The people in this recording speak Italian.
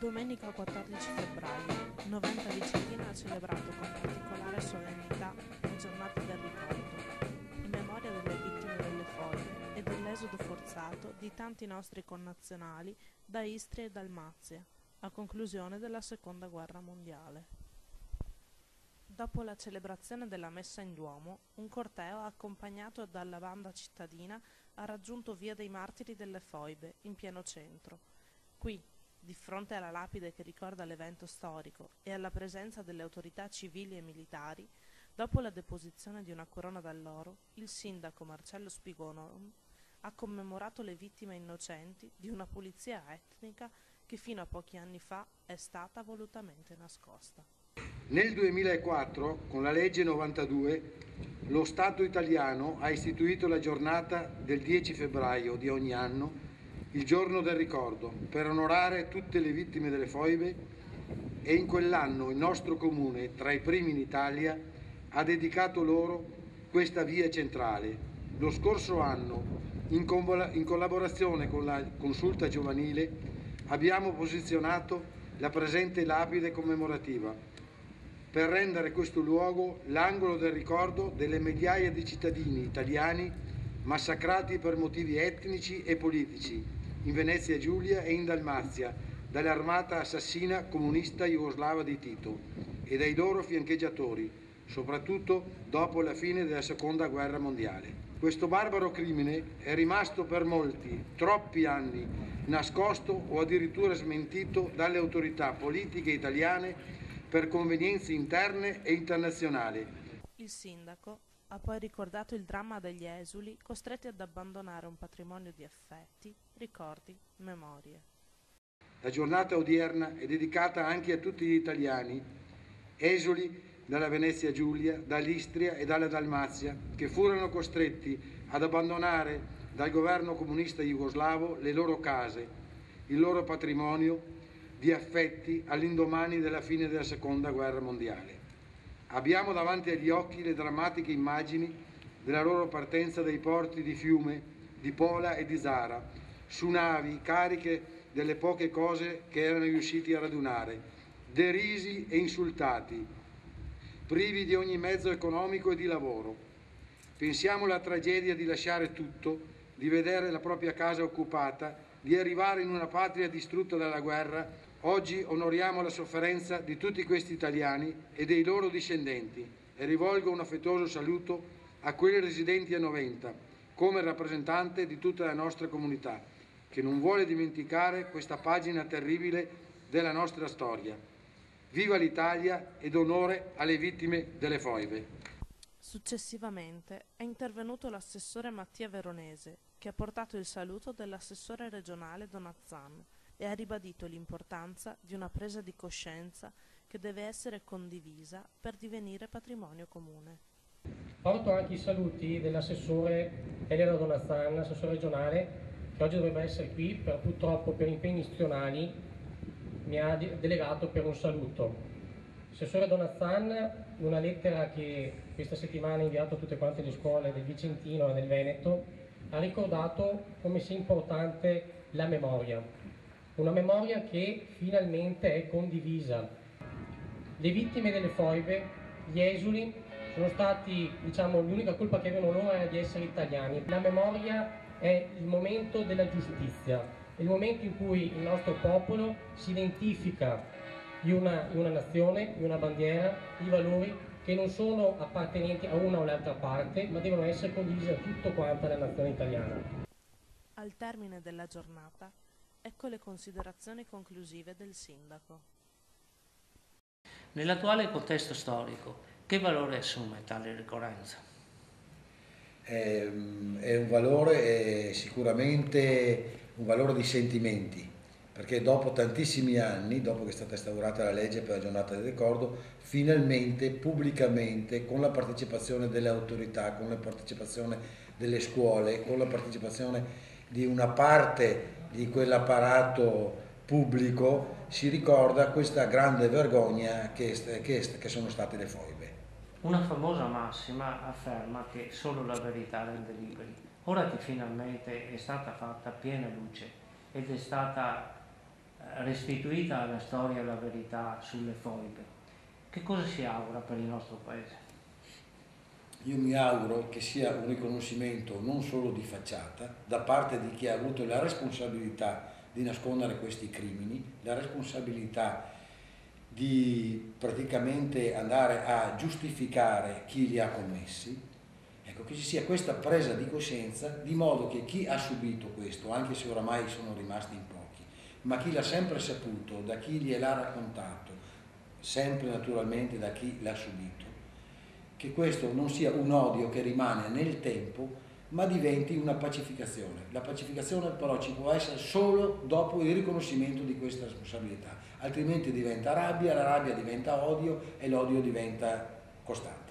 Domenica 14 febbraio, Noventa Vicentina ha celebrato con particolare solennità la giornata del ricordo, in memoria delle vittime delle foibe e dell'esodo forzato di tanti nostri connazionali da Istria e Dalmazia, a conclusione della Seconda Guerra Mondiale. Dopo la celebrazione della messa in Duomo, un corteo accompagnato dalla banda cittadina ha raggiunto Via dei Martiri delle Foibe, in pieno centro. Qui, di fronte alla lapide che ricorda l'evento storico e alla presenza delle autorità civili e militari, dopo la deposizione di una corona d'alloro, il sindaco Marcello Spigonorum ha commemorato le vittime innocenti di una pulizia etnica che fino a pochi anni fa è stata volutamente nascosta. Nel 2004, con la legge 92, lo Stato italiano ha istituito la giornata del 10 febbraio di ogni anno, il giorno del ricordo, per onorare tutte le vittime delle foibe, e in quell'anno il nostro comune, tra i primi in Italia, ha dedicato loro questa via centrale. Lo scorso anno, in collaborazione con la Consulta Giovanile, abbiamo posizionato la presente lapide commemorativa, per rendere questo luogo l'angolo del ricordo delle migliaia di cittadini italiani massacrati per motivi etnici e politici in Venezia Giulia e in Dalmazia dall'armata assassina comunista jugoslava di Tito e dai loro fiancheggiatori, soprattutto dopo la fine della Seconda Guerra Mondiale. Questo barbaro crimine è rimasto per molti, troppi anni, nascosto o addirittura smentito dalle autorità politiche italiane per convenienze interne e internazionali. Il sindaco ha poi ricordato il dramma degli esuli costretti ad abbandonare un patrimonio di affetti, ricordi, memorie. La giornata odierna è dedicata anche a tutti gli italiani, esuli dalla Venezia Giulia, dall'Istria e dalla Dalmazia, che furono costretti ad abbandonare dal governo comunista jugoslavo le loro case, il loro patrimonio di affetti all'indomani della fine della Seconda Guerra Mondiale. Abbiamo davanti agli occhi le drammatiche immagini della loro partenza dai porti di Fiume, di Pola e di Zara, su navi cariche delle poche cose che erano riusciti a radunare, derisi e insultati, privi di ogni mezzo economico e di lavoro. Pensiamo alla tragedia di lasciare tutto, di vedere la propria casa occupata, di arrivare in una patria distrutta dalla guerra. Oggi onoriamo la sofferenza di tutti questi italiani e dei loro discendenti e rivolgo un affettuoso saluto a quelli residenti a Noventa, come rappresentante di tutta la nostra comunità, che non vuole dimenticare questa pagina terribile della nostra storia. Viva l'Italia ed onore alle vittime delle foibe. Successivamente è intervenuto l'assessore Mattia Veronese, che ha portato il saluto dell'assessore regionale Donazzan e ha ribadito l'importanza di una presa di coscienza che deve essere condivisa per divenire patrimonio comune. Porto anche i saluti dell'assessore Elena Donazzan, assessore regionale, che oggi dovrebbe essere qui, purtroppo per impegni istituzionali mi ha delegato per un saluto. Assessore Donazzan, una lettera che questa settimana ha inviato a tutte quante le scuole del Vicentino e del Veneto, ha ricordato come sia importante la memoria. Una memoria che finalmente è condivisa. Le vittime delle foibe, gli esuli, sono stati, l'unica colpa che avevano loro era di essere italiani. La memoria è il momento della giustizia, è il momento in cui il nostro popolo si identifica in una nazione, in una bandiera, di valori che non sono appartenenti a una o l'altra parte, ma devono essere condivisi da tutta quanta la nazione italiana. Al termine della giornata, ecco le considerazioni conclusive del sindaco. Nell'attuale contesto storico, che valore assume tale ricorrenza? È un valore, sicuramente un valore di sentimenti, perché dopo tantissimi anni, dopo che è stata instaurata la legge per la giornata del ricordo, finalmente, pubblicamente, con la partecipazione delle autorità, con la partecipazione delle scuole, con la partecipazione di una parte di quell'apparato pubblico, si ricorda questa grande vergogna che sono state le foibe. Una famosa massima afferma che solo la verità rende liberi. Ora che finalmente è stata fatta piena luce ed è stata restituita la storia e la verità sulle foibe, che cosa si augura per il nostro Paese? Io mi auguro che sia un riconoscimento non solo di facciata da parte di chi ha avuto la responsabilità di nascondere questi crimini, la responsabilità di praticamente andare a giustificare chi li ha commessi. Ecco, che ci sia questa presa di coscienza, di modo che chi ha subito questo, anche se oramai sono rimasti in pochi, ma chi l'ha sempre saputo, da chi gliel'ha raccontato, sempre naturalmente da chi l'ha subito, che questo non sia un odio che rimane nel tempo, ma diventi una pacificazione. La pacificazione però ci può essere solo dopo il riconoscimento di questa responsabilità, altrimenti diventa rabbia, la rabbia diventa odio e l'odio diventa costante.